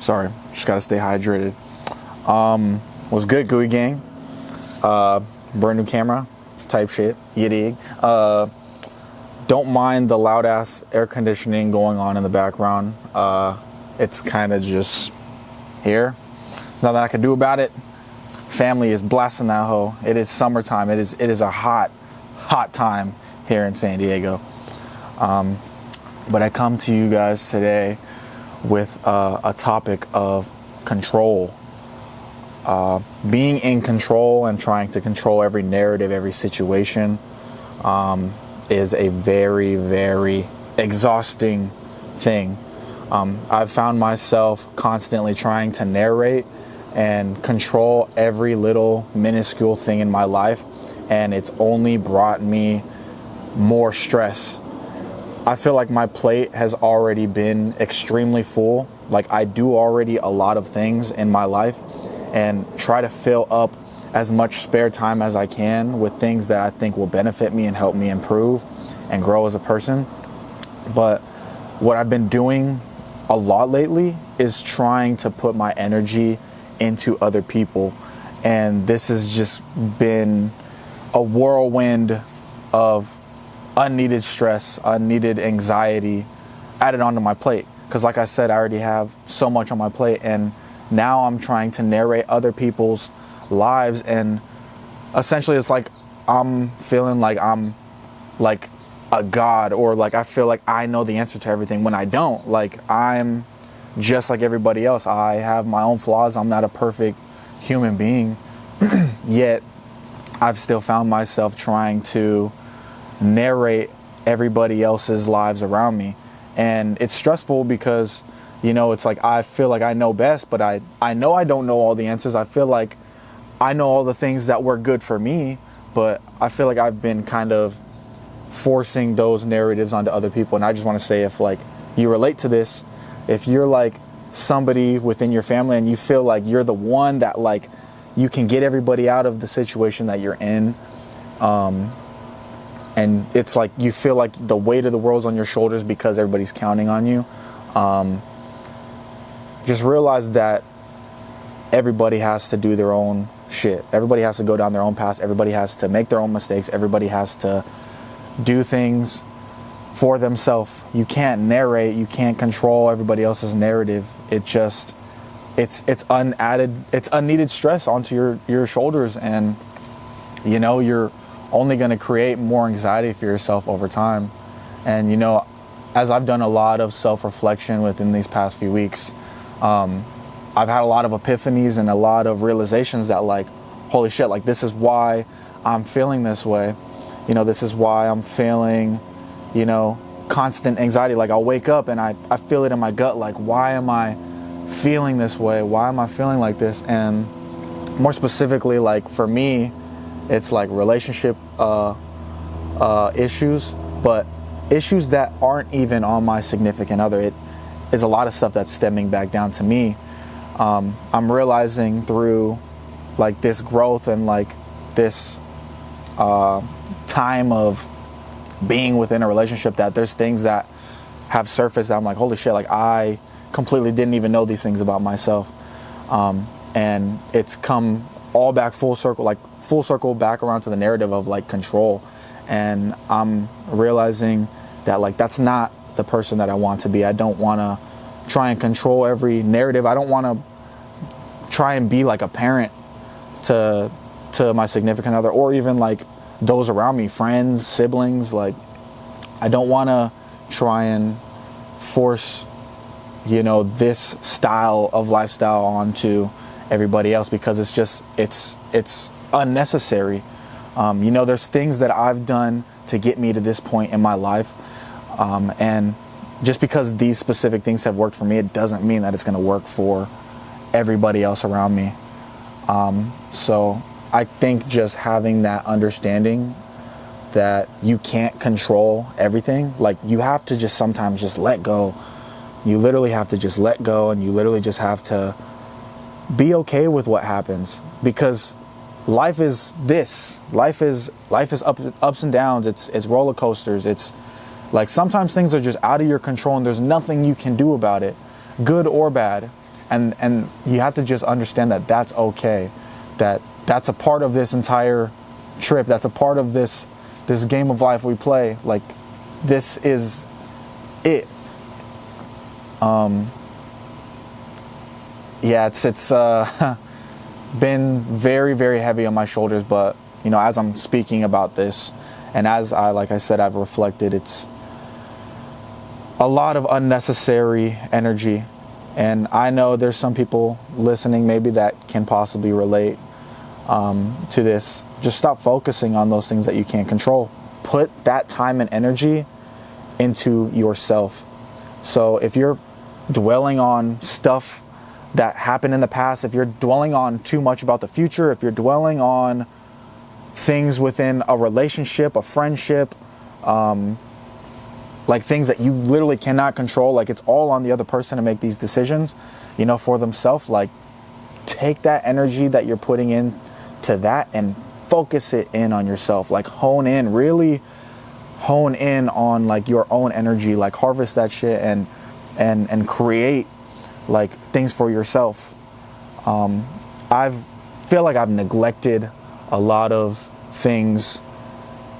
Sorry, just gotta stay hydrated. Was good, Gooey Gang. Brand new camera type shit. You dig? Don't mind the loud ass air conditioning going on in the background. It's kind of just here. There's nothing I can do about it. Family is blasting that hoe. It is summertime. It is a hot time here in San Diego. But I come to you guys today with a topic of control. Being in control and trying to control every narrative, every situation is a very, very exhausting thing. I've found myself constantly trying to narrate and control every little minuscule thing in my life, and it's only brought me more stress. I feel like my plate has already been extremely full. Like, I do already a lot of things in my life and try to fill up as much spare time as I can with things that I think will benefit me and help me improve and grow as a person. But what I've been doing a lot lately is trying to put my energy into other people. And this has just been a whirlwind of unneeded stress, unneeded anxiety added onto my plate. Because like I said, I already have so much on my plate, and now I'm trying to narrate other people's lives, and essentially it's like I'm feeling like I'm like a god, or like I feel like I know the answer to everything when I don't. Like, I'm just like everybody else. I have my own flaws. I'm not a perfect human being. Yet I've still found myself trying to narrate everybody else's lives around me. And it's stressful because, you know, it's like I feel like I know best, but I know I don't know all the answers. I feel like I know all the things that were good for me, but I feel like I've been kind of forcing those narratives onto other people. And I just want to say, if like you relate to this, if you're like somebody within your family and you feel like you're the one that like you can get everybody out of the situation that you're in, and it's like you feel like the weight of the world's on your shoulders because everybody's counting on you, just realize that everybody has to do their own shit. Everybody has to go down their own path. Everybody has to make their own mistakes. Everybody has to do things for themselves. You can't narrate. You can't control everybody else's narrative. It's unneeded stress onto your shoulders, and you know, you're only going to create more anxiety for yourself over time. And you know, as I've done a lot of self-reflection within these past few weeks, I've had a lot of epiphanies and a lot of realizations that like, holy shit, like this is why I'm feeling this way. You know, this is why I'm feeling, you know, constant anxiety. Like, I'll wake up and I feel it in my gut. Like, why am I feeling this way? Why am I feeling like this? And more specifically, like for me, it's like relationship issues, but issues that aren't even on my significant other. It is a lot of stuff that's stemming back down to me. I'm realizing through like this growth and like this time of being within a relationship that there's things that have surfaced that I'm like, holy shit, like I completely didn't even know these things about myself. And it's come all back full circle back around to the narrative of like control. And I'm realizing that like that's not the person that I want to be. I don't want to try and control every narrative. I don't want to try and be like a parent to my significant other, or even like those around me, friends, siblings. Like, I don't want to try and force, you know, this style of lifestyle onto everybody else, because it's unnecessary. You know, there's things that I've done to get me to this point in my life, and just because these specific things have worked for me, it doesn't mean that it's going to work for everybody else around me. So I think just having that understanding that you can't control everything, like you have to just sometimes just let go. You literally have to just let go, and you literally just have to be okay with what happens, because life is this. Life is ups and downs. It's roller coasters. It's like sometimes things are just out of your control and there's nothing you can do about it, good or bad. And you have to just understand that that's okay, that that's a part of this entire trip, that's a part of this game of life we play. Like, this is it. Yeah, it's been very, very heavy on my shoulders, but as I'm speaking about this, and as like I said, I've reflected, it's a lot of unnecessary energy. And I know there's some people listening maybe that can possibly relate to this. Just stop focusing on those things that you can't control. Put that time and energy into yourself. So if you're dwelling on stuff that happened in the past, if you're dwelling on too much about the future, if you're dwelling on things within a relationship, a friendship, like things that you literally cannot control, like it's all on the other person to make these decisions, for themselves, like take that energy that you're putting in to that and focus it in on yourself. Like really hone in on like your own energy, like harvest that shit and create like things for yourself. I feel like I've neglected a lot of things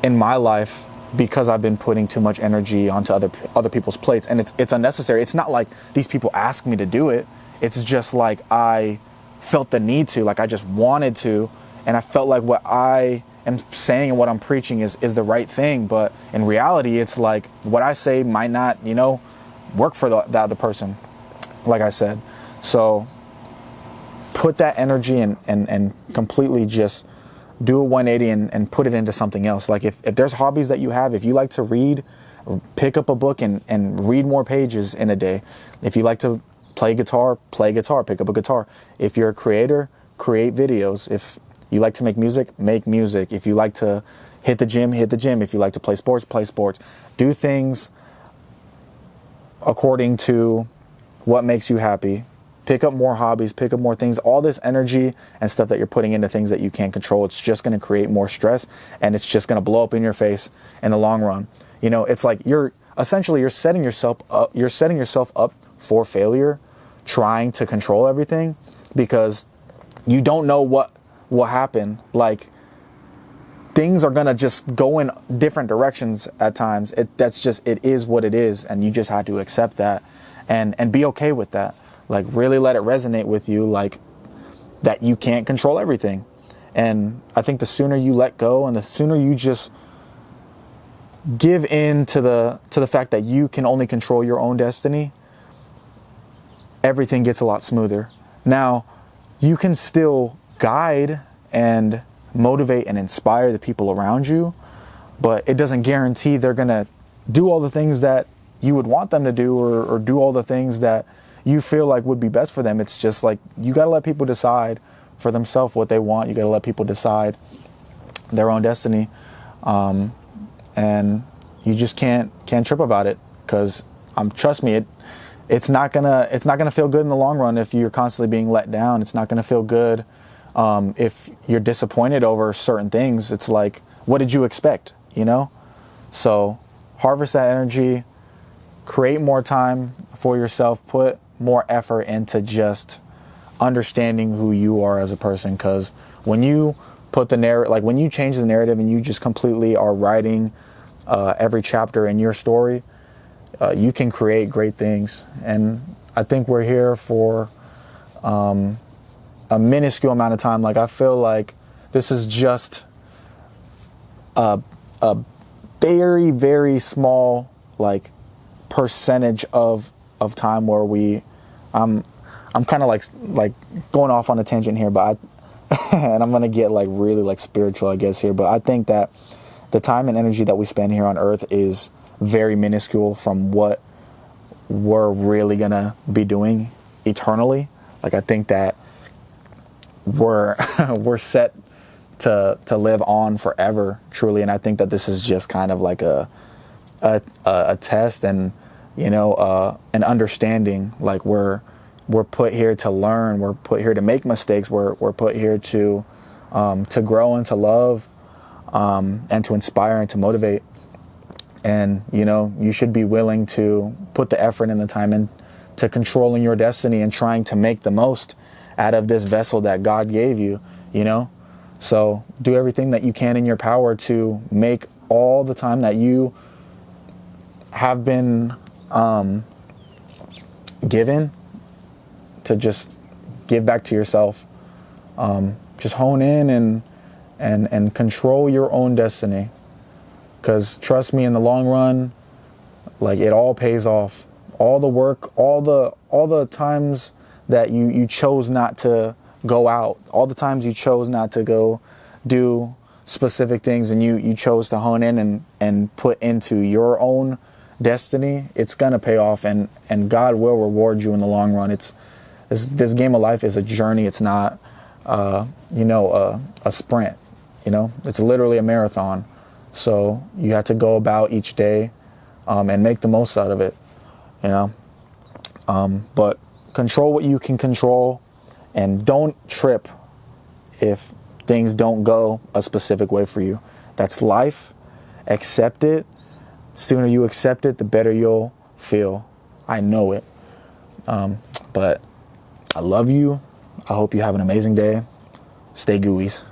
in my life because I've been putting too much energy onto other people's plates, and it's unnecessary. It's not like these people ask me to do it. It's just like I felt the need to, like I just wanted to, and I felt like what I am saying and what I'm preaching is the right thing. But in reality, it's like what I say might not, work for the other person, like I said. So put that energy and completely just do a 180 and put it into something else. Like if there's hobbies that you have, if you like to read, pick up a book and read more pages in a day. If you like to play guitar, pick up a guitar. If you're a creator, create videos. If you like to make music, make music. If you like to hit the gym, hit the gym. If you like to play sports, play sports. Do things according to what makes you happy. Pick up more hobbies, pick up more things. All this energy and stuff that you're putting into things that you can't control, it's just going to create more stress, and it's just going to blow up in your face in the long run. It's like you're setting yourself up for failure, trying to control everything, because you don't know what will happen. Like, things are going to just go in different directions at times. It is what it is, and you just have to accept that and be okay with that. Like, really let it resonate with you, like that you can't control everything. And I think the sooner you let go and the sooner you just give in to the fact that you can only control your own destiny, everything gets a lot smoother. Now, you can still guide and motivate and inspire the people around you, but it doesn't guarantee they're going to do all the things that you would want them to do or do all the things that you feel like would be best for them. It's just like, you got to let people decide for themselves what they want. You got to let people decide their own destiny. And you just can't trip about it, because trust me, it's not gonna feel good in the long run if you're constantly being let down. It's not gonna feel good if you're disappointed over certain things. It's like, what did you expect? So harvest that energy, create more time for yourself, put more effort into just understanding who you are as a person. Because when you put the narrative, like when you change the narrative and you just completely are writing every chapter in your story, you can create great things. And I think we're here for a minuscule amount of time. Like, I feel like this is just a very, very small like percentage of time where I'm kind of like going off on a tangent here, but and I'm gonna get like really like spiritual, I guess, here, but I think that the time and energy that we spend here on earth is very minuscule from what we're really gonna be doing eternally. Like, I think that we're set to live on forever, truly, and I think that this is just kind of like a test and an understanding. Like, we're put here to learn, we're put here to make mistakes, we're put here to grow and to love, and to inspire and to motivate. And you should be willing to put the effort and the time in to controlling your destiny and trying to make the most out of this vessel that God gave you, you know? So do everything that you can in your power to make all the time that you have been given to just give back to yourself. Just hone in and control your own destiny. Because trust me, in the long run, like, it all pays off. All the work, all the times that you chose not to go out, all the times you chose not to go do specific things, and you chose to hone in and put into your own destiny, it's gonna pay off, and God will reward you in the long run. This game of life is a journey. It's not a sprint. It's literally a marathon. So you have to go about each day and make the most out of it. But control what you can control, and don't trip if things don't go a specific way for you. That's life. Accept it. The sooner you accept it, the better you'll feel. I know it. But I love you. I hope you have an amazing day. Stay gooeyes.